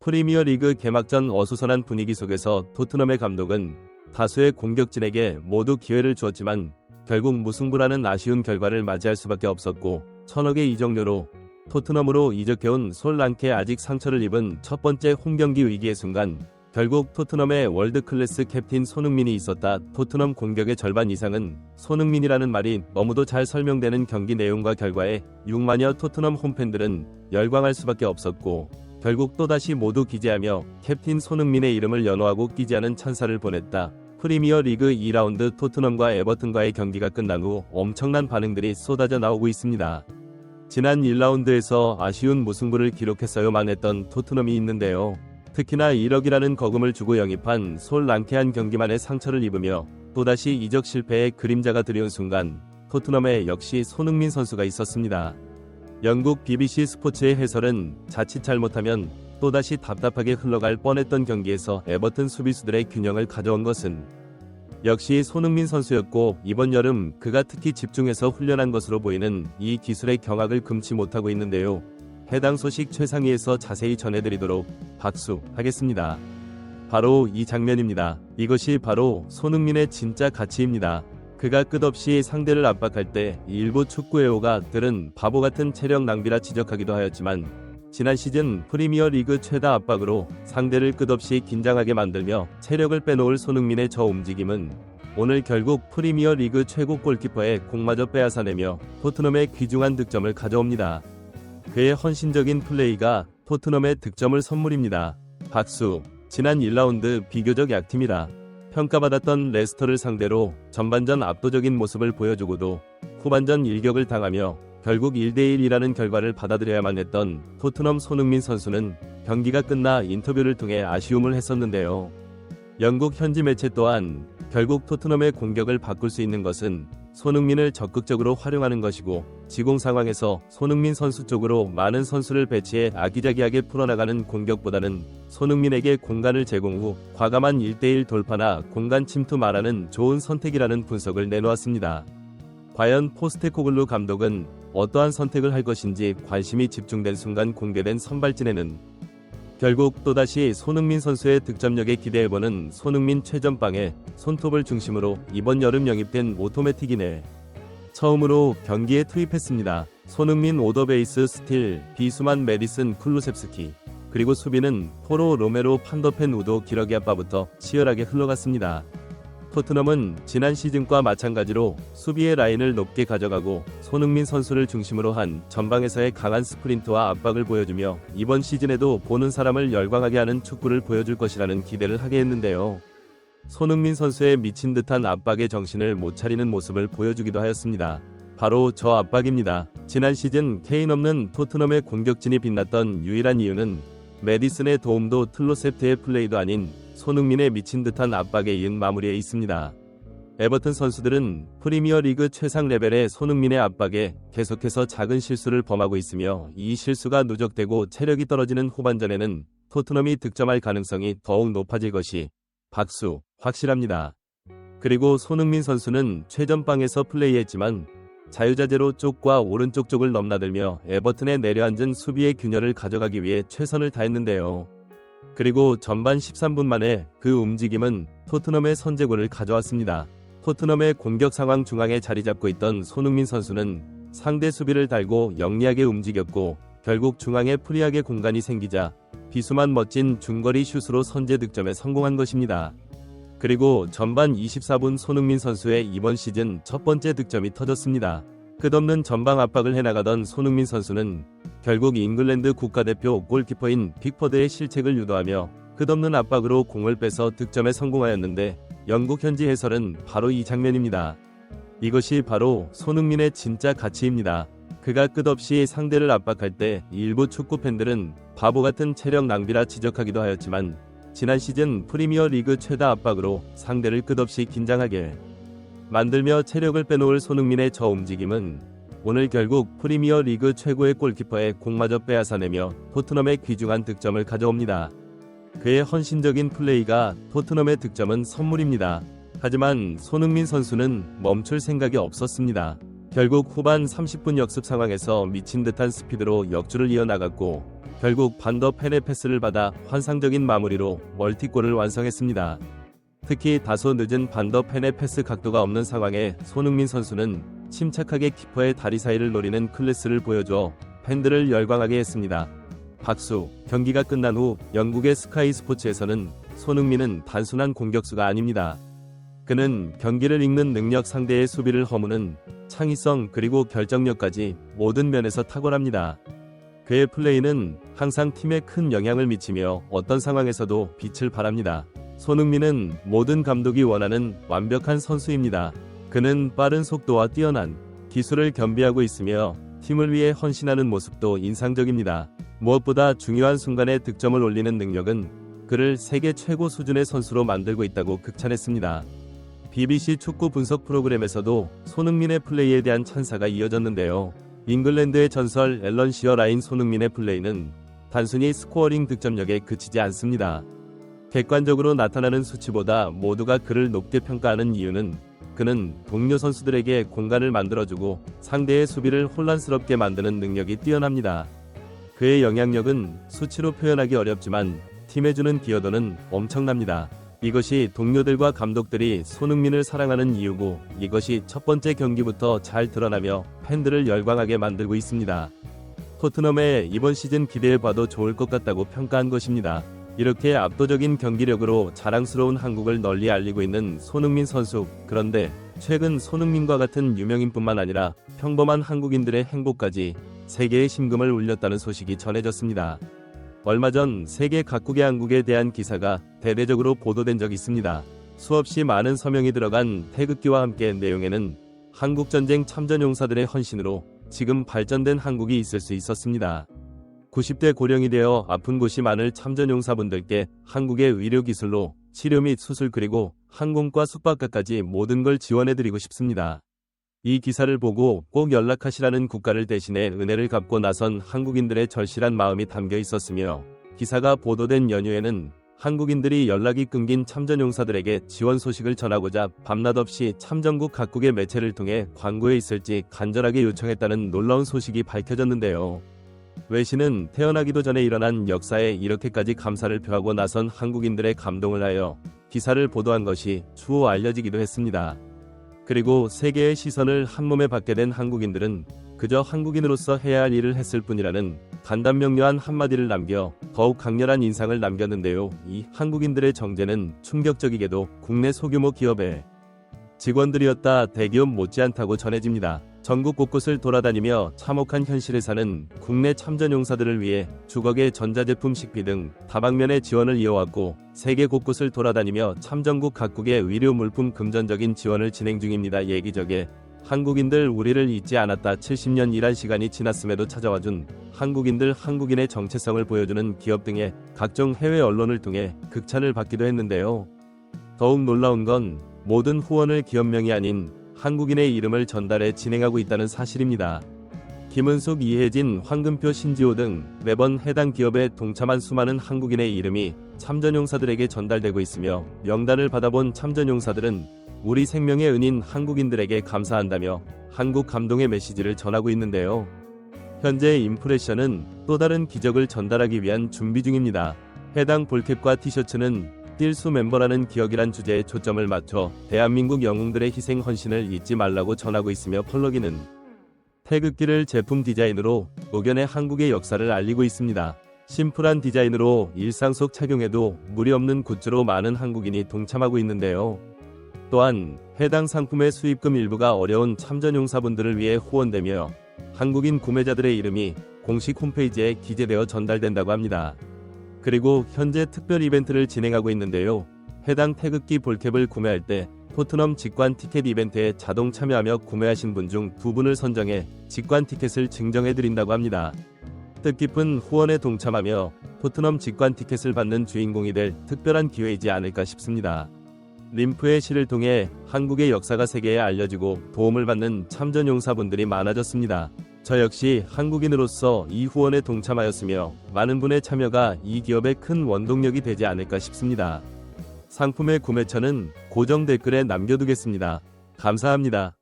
프리미어리그 개막전 어수선한 분위기 속에서 토트넘의 감독은 다수의 공격진에게 모두 기회를 주었지만 결국 무승부라는 아쉬운 결과를 맞이할 수밖에 없었고, 천억의 이적료로 토트넘으로 이적해온 솔랑케 아직 상처를 입은 첫 번째 홈경기 위기의 순간 결국 토트넘의 월드클래스 캡틴 손흥민이 있었다. 토트넘 공격의 절반 이상은 손흥민이라는 말이 너무도 잘 설명되는 경기 내용과 결과에 6만여 토트넘 홈팬들은 열광할 수밖에 없었고, 결국 또다시 모두 기재하며 캡틴 손흥민의 이름을 연호하고 끼지않은 찬사를 보냈다. 프리미어 리그 2라운드 토트넘과 에버튼과의 경기가 끝난 후 엄청난 반응들이 쏟아져 나오고 있습니다. 지난 1라운드에서 아쉬운 무승부를 기록했어야만 했던 토트넘이 있는데요. 특히나 1억이라는 거금을 주고 영입한 솔랑케한 경기만에 상처를 입으며 또다시 이적 실패의 그림자가 드리운 순간 토트넘에 역시 손흥민 선수가 있었습니다. 영국 BBC 스포츠의 해설은 자칫 잘못하면 또다시 답답하게 흘러갈 뻔했던 경기에서 에버튼 수비수들의 균형을 가져온 것은 역시 손흥민 선수였고, 이번 여름 그가 특히 집중해서 훈련한 것으로 보이는 이 기술의 경악을 금치 못하고 있는데요. 해당 소식 최상위에서 자세히 전해드리도록 박수하겠습니다. 바로 이 장면입니다. 이것이 바로 손흥민의 진짜 가치입니다. 그가 끝없이 상대를 압박할 때 일부 축구 애호가들은 바보같은 체력 낭비라 지적하기도 하였지만, 지난 시즌 프리미어 리그 최다 압박으로 상대를 끝없이 긴장하게 만들며 체력을 빼놓을 손흥민의 저 움직임은 오늘 결국 프리미어 리그 최고 골키퍼의 공마저 빼앗아내며 토트넘의 귀중한 득점을 가져옵니다. 그의 헌신적인 플레이가 토트넘의 득점을 선물입니다. 박수. 지난 1라운드 비교적 약팀이라 평가받았던 레스터를 상대로 전반전 압도적인 모습을 보여주고도 후반전 일격을 당하며 결국 1대1이라는 결과를 받아들여야만 했던 토트넘 손흥민 선수는 경기가 끝나 인터뷰를 통해 아쉬움을 했었는데요. 영국 현지 매체 또한 결국 토트넘의 공격을 바꿀 수 있는 것은 손흥민을 적극적으로 활용하는 것이고, 지공 상황에서 손흥민 선수 쪽으로 많은 선수를 배치해 아기자기하게 풀어나가는 공격보다는 손흥민에게 공간을 제공 후 과감한 1대1 돌파나 공간 침투 말하는 좋은 선택이라는 분석을 내놓았습니다. 과연 포스테코글루 감독은 어떠한 선택을 할 것인지 관심이 집중된 순간 공개된 선발진에는 결국 또다시 손흥민 선수의 득점력에 기대해보는 손흥민 최전방에 손톱을 중심으로 이번 여름 영입된 오토매틱이네 처음으로 경기에 투입했습니다. 손흥민 오더베이스 스틸, 비수만 메디슨 쿨루셉스키, 그리고 수비는 포로 로메로 판더펜 우도 기러기 아빠부터 치열하게 흘러갔습니다. 토트넘은 지난 시즌과 마찬가지로 수비의 라인을 높게 가져가고 손흥민 선수를 중심으로 한 전방에서의 강한 스프린트와 압박을 보여주며 이번 시즌에도 보는 사람을 열광하게 하는 축구를 보여줄 것이라는 기대를 하게 했는데요. 손흥민 선수의 미친 듯한 압박의 정신을 못 차리는 모습을 보여주기도 하였습니다. 바로 저 압박입니다. 지난 시즌 케인 없는 토트넘의 공격진이 빛났던 유일한 이유는 메디슨의 도움도 틀로셉트의 플레이도 아닌 손흥민의 미친 듯한 압박에 이은 마무리에 있습니다. 에버튼 선수들은 프리미어 리그 최상 레벨의 손흥민의 압박에 계속해서 작은 실수를 범하고 있으며, 이 실수가 누적되고 체력이 떨어지는 후반전에는 토트넘이 득점할 가능성이 더욱 높아질 것이 박수 확실합니다. 그리고 손흥민 선수는 최전방에서 플레이했지만 자유자재로 쪽과 오른쪽 쪽을 넘나들며 에버튼에 내려앉은 수비의 균열을 가져가기 위해 최선을 다했는데요. 그리고 전반 13분 만에 그 움직임은 토트넘의 선제골을 가져왔습니다. 토트넘의 공격 상황 중앙에 자리 잡고 있던 손흥민 선수는 상대 수비를 달고 영리하게 움직였고, 결국 중앙에 프리하게 공간이 생기자 비수만 멋진 중거리 슛으로 선제 득점에 성공한 것입니다. 그리고 전반 24분 손흥민 선수의 이번 시즌 첫 번째 득점이 터졌습니다. 끝없는 전방 압박을 해나가던 손흥민 선수는 결국 잉글랜드 국가대표 골키퍼인 픽퍼드의 실책을 유도하며 끝없는 압박으로 공을 빼서 득점에 성공하였는데, 영국 현지 해설은 바로 이 장면입니다. 이것이 바로 손흥민의 진짜 가치입니다. 그가 끝없이 상대를 압박할 때 일부 축구 팬들은 바보같은 체력 낭비라 지적하기도 하였지만, 지난 시즌 프리미어 리그 최다 압박으로 상대를 끝없이 긴장하게 만들며 체력을 빼놓을 손흥민의 저 움직임은 오늘 결국 프리미어 리그 최고의 골키퍼의 공마저 빼앗아내며 토트넘의 귀중한 득점을 가져옵니다. 그의 헌신적인 플레이가 토트넘의 득점은 선물입니다. 하지만 손흥민 선수는 멈출 생각이 없었습니다. 결국 후반 30분 역습 상황에서 미친 듯한 스피드로 역주를 이어나갔고, 결국 반더 펜의 패스를 받아 환상적인 마무리로 멀티골을 완성했습니다. 특히 다소 늦은 반더 펜의 패스 각도가 없는 상황에 손흥민 선수는 침착하게 키퍼의 다리 사이를 노리는 클래스를 보여줘 팬들을 열광하게 했습니다. 박수. 경기가 끝난 후 영국의 스카이 스포츠에서는 손흥민은 단순한 공격수가 아닙니다. 그는 경기를 읽는 능력, 상대의 수비를 허무는 창의성, 그리고 결정력까지 모든 면에서 탁월합니다. 그의 플레이는 항상 팀에 큰 영향을 미치며 어떤 상황에서도 빛을 발합니다. 손흥민은 모든 감독이 원하는 완벽한 선수입니다. 그는 빠른 속도와 뛰어난 기술을 겸비하고 있으며 팀을 위해 헌신하는 모습도 인상적입니다. 무엇보다 중요한 순간에 득점을 올리는 능력은 그를 세계 최고 수준의 선수로 만들고 있다고 극찬했습니다. BBC 축구 분석 프로그램에서도 손흥민의 플레이에 대한 찬사가 이어졌는데요. 잉글랜드의 전설 앨런 시어 라인 손흥민의 플레이는 단순히 스코어링 득점력에 그치지 않습니다. 객관적으로 나타나는 수치보다 모두가 그를 높게 평가하는 이유는 그는 동료 선수들에게 공간을 만들어주고 상대의 수비를 혼란스럽게 만드는 능력이 뛰어납니다. 그의 영향력은 수치로 표현하기 어렵지만 팀에 주는 기여도는 엄청납니다. 이것이 동료들과 감독들이 손흥민을 사랑하는 이유고, 이것이 첫 번째 경기부터 잘 드러나며 팬들을 열광하게 만들고 있습니다. 토트넘의 이번 시즌 기대해봐도 좋을 것 같다고 평가한 것입니다. 이렇게 압도적인 경기력으로 자랑스러운 한국을 널리 알리고 있는 손흥민 선수. 그런데 최근 손흥민과 같은 유명인뿐만 아니라 평범한 한국인들의 행복까지 세계의 심금을 울렸다는 소식이 전해졌습니다. 얼마 전 세계 각국의 한국에 대한 기사가 대대적으로 보도된 적이 있습니다. 수없이 많은 서명이 들어간 태극기와 함께 내용에는 한국전쟁 참전용사들의 헌신으로 지금 발전된 한국이 있을 수 있었습니다. 90대 고령이 되어 아픈 곳이 많을 참전용사분들께 한국의 의료기술로 치료 및 수술, 그리고 항공과 숙박까지 모든 걸 지원해드리고 싶습니다. 이 기사를 보고 꼭 연락하시라는 국가를 대신해 은혜를 갚고 나선 한국인들의 절실한 마음이 담겨 있었으며, 기사가 보도된 연휴에는 한국인들이 연락이 끊긴 참전용사들에게 지원 소식을 전하고자 밤낮 없이 참전국 각국의 매체를 통해 광고에 있을지 간절하게 요청했다는 놀라운 소식이 밝혀졌는데요. 외신은 태어나기도 전에 일어난 역사에 이렇게까지 감사를 표하고 나선 한국인들의 감동을 하여 기사를 보도한 것이 추후 알려지기도 했습니다. 그리고 세계의 시선을 한몸에 받게 된 한국인들은 그저 한국인으로서 해야 할 일을 했을 뿐이라는 간단명료한 한마디를 남겨 더욱 강렬한 인상을 남겼는데요. 이 한국인들의 정제는 충격적이게도 국내 소규모 기업의 직원들이었다. 대기업 못지않다고 전해집니다. 전국 곳곳을 돌아다니며 참혹한 현실에 사는 국내 참전용사들을 위해 주걱의 전자제품, 식비 등 다방면의 지원을 이어왔고, 세계 곳곳을 돌아다니며 참전국 각국의 의료 물품 금전적인 지원을 진행 중입니다. 예기적에 한국인들 우리를 잊지 않았다. 70년 일한 시간이 지났음에도 찾아와준 한국인들, 한국인의 정체성을 보여주는 기업 등의 각종 해외 언론을 통해 극찬을 받기도 했는데요. 더욱 놀라운 건 모든 후원을 기업명이 아닌 한국인의 이름을 전달해 진행하고 있다는 사실입니다. 김은숙, 이혜진, 황금표, 신지호 등 매번 해당 기업에 동참한 수많은 한국인의 이름이 참전용사들에게 전달되고 있으며, 명단을 받아본 참전용사들은 우리 생명의 은인 한국인들에게 감사한다며 한국 감동의 메시지를 전하고 있는데요. 현재 인프레션은 또 다른 기적을 전달하기 위한 준비 중입니다. 해당 볼캡과 티셔츠는 띨수 멤버라는 기억이란 주제에 초점을 맞춰 대한민국 영웅들의 희생, 헌신을 잊지 말라고 전하고 있으며, 펄럭이는 태극기를 제품 디자인으로 녹여내 한국의 역사를 알리고 있습니다. 심플한 디자인으로 일상 속 착용해도 무리 없는 굿즈로 많은 한국인이 동참하고 있는데요. 또한 해당 상품의 수입금 일부가 어려운 참전용사분들을 위해 후원되며 한국인 구매자들의 이름이 공식 홈페이지에 기재되어 전달된다고 합니다. 그리고 현재 특별 이벤트를 진행하고 있는데요. 해당 태극기 볼캡을 구매할 때 토트넘 직관 티켓 이벤트에 자동 참여하며 구매하신 분 중 2분을 선정해 직관 티켓을 증정해드린다고 합니다. 뜻깊은 후원에 동참하며 토트넘 직관 티켓을 받는 주인공이 될 특별한 기회이지 않을까 싶습니다. 림프의 시를 통해 한국의 역사가 세계에 알려지고 도움을 받는 참전용사분들이 많아졌습니다. 저 역시 한국인으로서 이 후원에 동참하였으며 많은 분의 참여가 이 기업의 큰 원동력이 되지 않을까 싶습니다. 상품의 구매처는 고정 댓글에 남겨두겠습니다. 감사합니다.